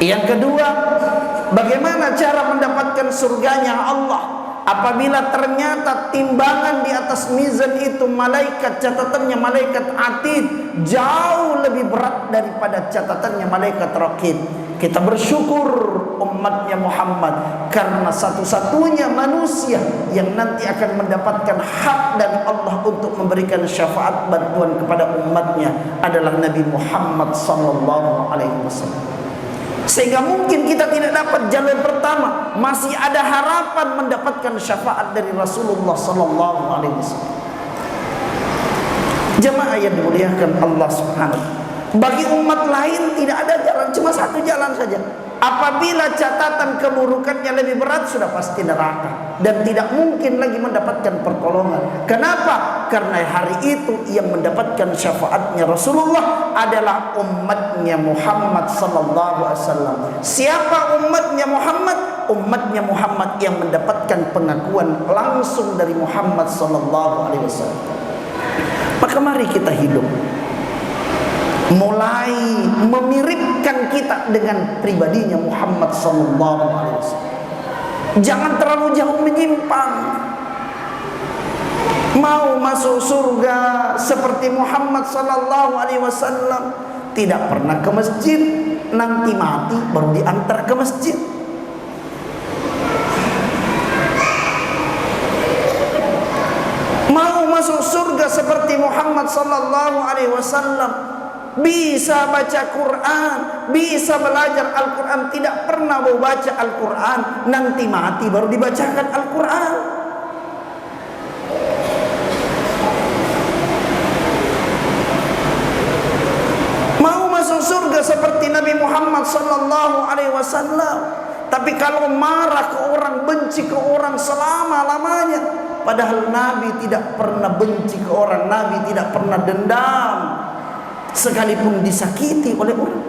Yang kedua, bagaimana cara mendapatkan surganya Allah? Apabila ternyata timbangan di atas mizan itu malaikat, catatannya malaikat atid jauh lebih berat daripada catatannya malaikat raqib. Kita bersyukur umatnya Muhammad, karena satu-satunya manusia yang nanti akan mendapatkan hak dari Allah untuk memberikan syafaat bantuan kepada umatnya adalah Nabi Muhammad sallallahu alaihi wasallam. Sehingga mungkin kita tidak dapat jalur pertama, masih ada harapan mendapatkan syafaat dari Rasulullah sallallahu alaihi wasallam. Jemaah yang dimuliakan Allah Subhanahu, bagi umat lain tidak ada jalan, cuma satu jalan saja. Apabila catatan keburukannya lebih berat, sudah pasti neraka dan tidak mungkin lagi mendapatkan pertolongan. Kenapa? Karena hari itu yang mendapatkan syafaatnya Rasulullah adalah umatnya Muhammad sallallahu alaihi wasallam. Siapa umatnya Muhammad? Umatnya Muhammad yang mendapatkan pengakuan langsung dari Muhammad sallallahu alaihi wasallam. Maka mari kita hidup mulai memiripkan kita dengan pribadinya Muhammad sallallahu alaihi wasallam. Jangan terlalu jauh menyimpang. Mau masuk surga seperti Muhammad sallallahu alaihi wasallam, tidak pernah ke masjid, nanti mati baru diantar ke masjid. Mau masuk surga seperti Muhammad sallallahu alaihi wasallam, bisa baca Quran, bisa belajar Al-Quran, tidak pernah mau baca Al-Quran, nanti mati baru dibacakan Al-Quran. Mau masuk surga seperti Nabi Muhammad sallallahu alaihi wasallam, tapi kalau marah ke orang, benci ke orang selama-lamanya, padahal Nabi tidak pernah benci ke orang, Nabi tidak pernah dendam sekalipun disakiti oleh orang.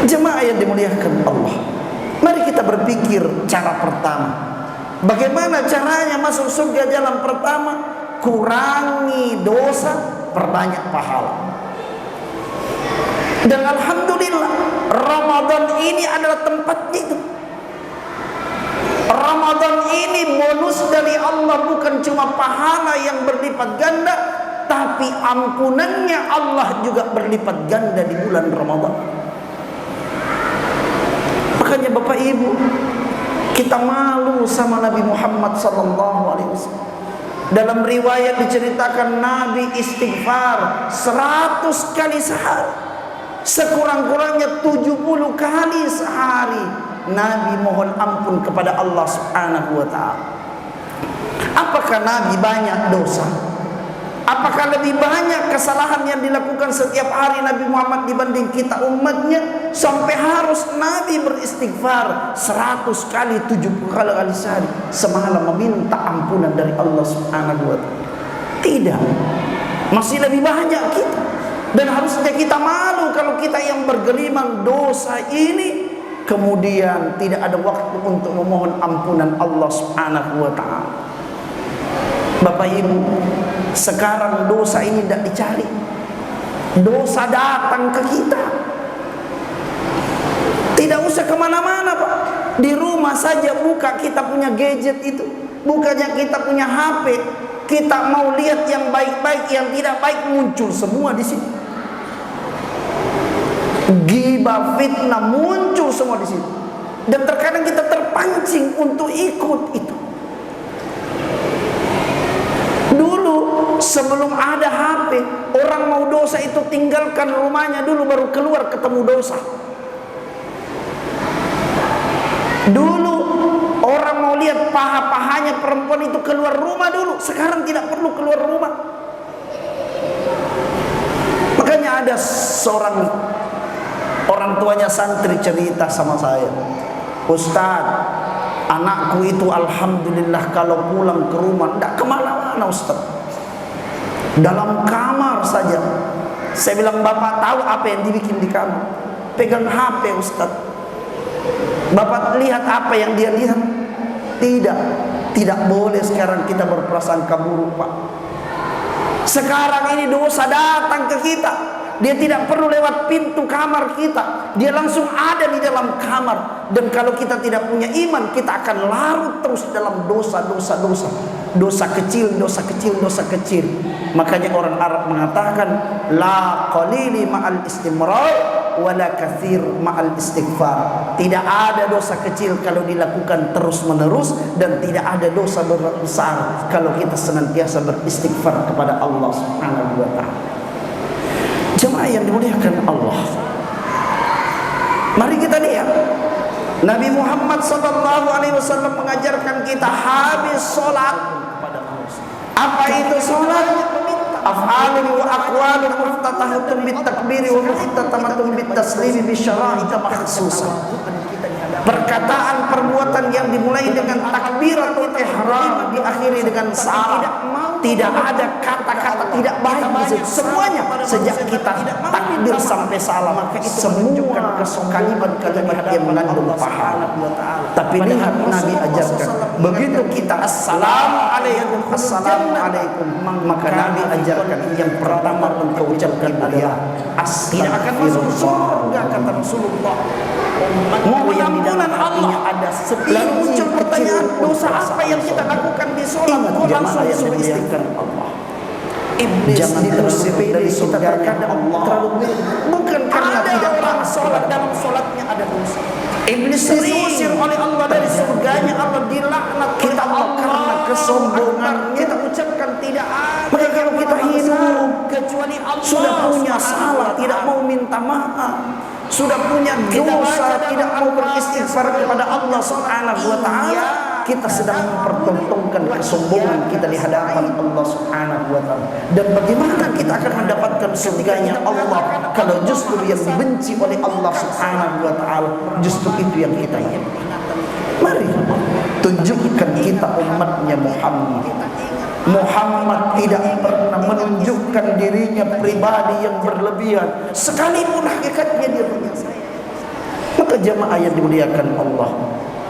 Jemaah yang dimuliakan Allah, mari kita berpikir cara pertama. Bagaimana caranya masuk surga? Jalan pertama, kurangi dosa, perbanyak pahala. Dan alhamdulillah, Ramadan ini adalah tempatnya itu. Ramadan ini bonus dari Allah, bukan cuma pahala yang berlipat ganda, tapi ampunannya Allah juga berlipat ganda di bulan Ramadan. Makanya Bapak Ibu, kita malu sama Nabi Muhammad sallallahu alaihi wasallam. Dalam riwayat diceritakan Nabi istighfar 100 kali sehari, sekurang-kurangnya 70 kali sehari Nabi mohon ampun kepada Allah Subhanahu wa ta'ala. Apakah Nabi banyak dosa? Apakah lebih banyak kesalahan yang dilakukan setiap hari Nabi Muhammad dibanding kita umatnya, sampai harus Nabi beristighfar 100 kali, 70 kali sehari semalam meminta ampunan dari Allah Subhanahu wa ta'ala? Tidak. Masih lebih banyak kita. Dan harusnya kita malu kalau kita yang bergelimang dosa ini kemudian tidak ada waktu untuk memohon ampunan Allah Subhanahu wa ta'ala. Bapak Ibu, sekarang dosa ini tidak dicari. Dosa datang ke kita. Tidak usah kemana-mana Pak. Di rumah saja buka kita punya gadget itu, bukannya kita punya HP, kita mau lihat yang baik-baik, yang tidak baik muncul semua di sini. Ghibah, fitnah muncul semua di situ. Dan terkadang kita terpancing untuk ikut itu. Dulu sebelum ada HP, orang mau dosa itu tinggalkan rumahnya dulu baru keluar ketemu dosa. Dulu orang mau lihat paha-pahanya perempuan itu keluar rumah dulu, sekarang tidak perlu keluar rumah. Makanya ada seorang orang tuanya santri cerita sama saya, Ustaz, anakku itu alhamdulillah kalau pulang ke rumah tidak kemana-mana Ustaz, dalam kamar saja. Saya bilang, Bapak tahu apa yang dibikin di kamar? Pegang HP Ustaz. Bapak lihat apa yang dia lihat? Tidak. Tidak boleh sekarang kita berprasangka buruk Pak. Sekarang ini dosa datang ke kita. Dia tidak perlu lewat pintu kamar kita, dia langsung ada di dalam kamar. Dan kalau kita tidak punya iman, kita akan larut terus dalam dosa-dosa, dosa kecil, dosa kecil, dosa kecil. Makanya orang Arab mengatakan la qalili ma'al istimrar wala kathir ma'al istighfar. Tidak ada dosa kecil kalau dilakukan terus menerus, dan tidak ada dosa besar kalau kita senantiasa beristighfar kepada Allah Subhanahu wa ta'ala. Jemaah yang dimuliakan Allah, mari kita lihat Nabi Muhammad SAW mengajarkan kita habis sholat. Apa itu sholat? Af'alun wa aqwalun muftatahatun bitakbiri wa muftatamatun bitaslimi bisyara'ita makhsusah. Perkataan perbuatan yang dimulai dengan takbiratul ihram diakhiri dengan salam. Tidak ada kata-kata tidak baik di situ. Semuanya sejak kita takbir sampai salam, maka itu semua kalimat-kalimat yang mengandung pahala. Tapi lihat Nabi ajarkan, begitu kita assalamualaikum, assalamualaikum, maka Nabi ajarkan yang pertama untuk ucapkan adalah tidak akan masuk surga, kata Rasulullah. Mohon ampunan Allah. Lalu muncul pertanyaan, dosa apa yang kita lakukan di sholat? Kok langsung suruh istighfar Allah? Iblis diusir dari surga karena Allah terlalu bukan karena tidak pernah sholat, dalam sholatnya ada dosa. Iblis diusir oleh Allah dari surganya, Allah dilaknat kita karena kesombongan. Kita ucapkan tidak ada. Maka kalau kita hidup kecuali Allah, sudah punya salah, tidak mau minta maaf, sudah punya dosa, tidak mau beristighfar kepada Allah Subhanahu wa ta'ala, kita sedang mempertontonkan kesombongan kita di hadapan Allah Subhanahu wa ta'ala. Dan bagaimana kita akan mendapatkan surganya Allah kalau justru yang dibenci oleh Allah Subhanahu wa ta'ala justru itu yang kita ingin. Mari tunjukkan kita umatnya Muhammad. Muhammad tidak pernah menunjukkan dirinya pribadi yang berlebihan, sekalipun hakikatnya dia punya saya. Maka jemaah yang dimuliakan Allah,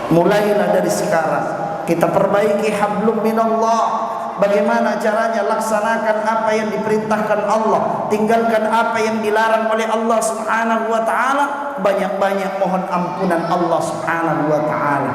mulailah dari sekarang kita perbaiki hablum minallah. Bagaimana caranya? Laksanakan apa yang diperintahkan Allah, tinggalkan apa yang dilarang oleh Allah Subhanahu wa ta'ala. Banyak-banyak mohon ampunan Allah Subhanahu wa ta'ala.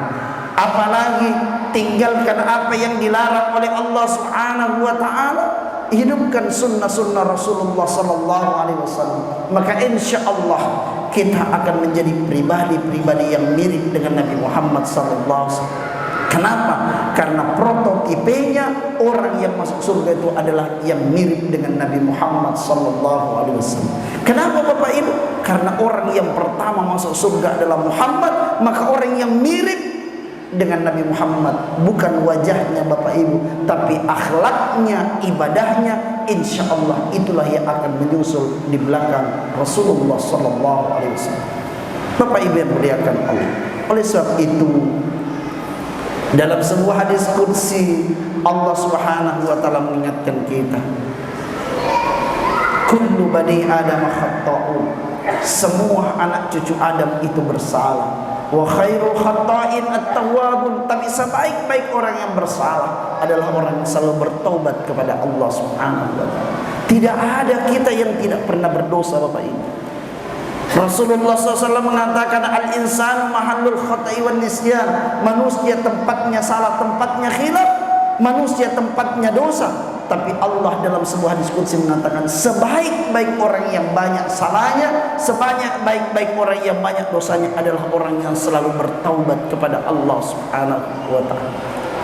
Apalagi tinggalkan apa yang dilarang oleh Allah Subhanahu wa ta'ala. Hidupkan sunnah-sunnah Rasulullah sallallahu alaihi wasallam. Maka insya Allah kita akan menjadi pribadi-pribadi yang mirip dengan Nabi Muhammad sallallahu alaihi wasallam. Kenapa? Karena prototipenya orang yang masuk surga itu adalah yang mirip dengan Nabi Muhammad sallallahu alaihi wasallam. Kenapa Bapak Ibu? Karena orang yang pertama masuk surga adalah Muhammad, maka orang yang mirip dengan Nabi Muhammad bukan wajahnya Bapak Ibu, tapi akhlaknya, ibadahnya, insya Allah itulah yang akan menyusul di belakang Rasulullah sallallahu alaihi wasallam. Bapak Ibu yang muliakan Allah, oleh sebab itu dalam sebuah hadis qudsi Allah Subhanahu wa ta'ala mengingatkan kita, kullu bani Adam khata'un, semua anak cucu Adam itu bersalah. Wa khairul khata'in at-tawwabun, tapi sebaik-baik orang yang bersalah adalah orang yang selalu bertaubat kepada Allah Subhanahu wa ta'ala. Tidak ada kita yang tidak pernah berdosa Bapak Ibu. Rasulullah SAW mengatakan al-insanu mahallul khata'i wan nisyan, manusia tempatnya salah, tempatnya khilaf, manusia tempatnya dosa. Tapi Allah dalam sebuah hadis qudsi mengatakan sebaik-baik orang yang banyak salahnya, sebanyak-baik orang yang banyak dosanya adalah orang yang selalu bertaubat kepada Allah Subhanahu wa ta'ala.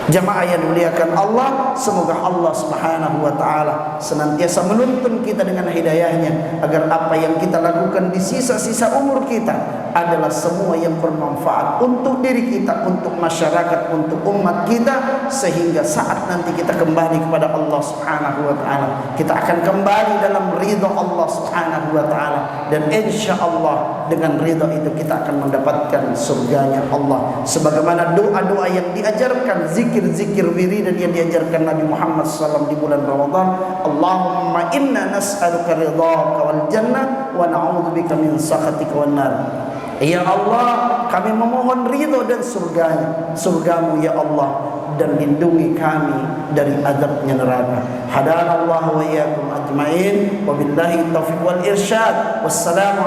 Jamaah yang dimuliakan Allah, semoga Allah Subhanahu wa ta'ala senantiasa menuntun kita dengan hidayahnya, agar apa yang kita lakukan di sisa-sisa umur kita adalah semua yang bermanfaat untuk diri kita, untuk masyarakat, untuk umat kita, sehingga saat nanti kita kembali kepada Allah Subhanahu wa ta'ala, kita akan kembali dalam ridha Allah Subhanahu wa ta'ala, dan insya Allah dengan ridha itu kita akan mendapatkan surganya Allah. Sebagaimana doa-doa yang diajarkan, zikir-zikir wiridan yang diajarkan Nabi Muhammad SAW di bulan Ramadan. Allahumma inna nas'aluka ridhaka wal jannah wa na'udzubika min sakhatika wan nar. Ya Allah, kami memohon ridho dan surgamu ya Allah, dan lindungi kami dari azabnya neraka. Hadanallahu wa iyyakum ajmain. Wabillahi taufiq wal irsyad. Wassalamu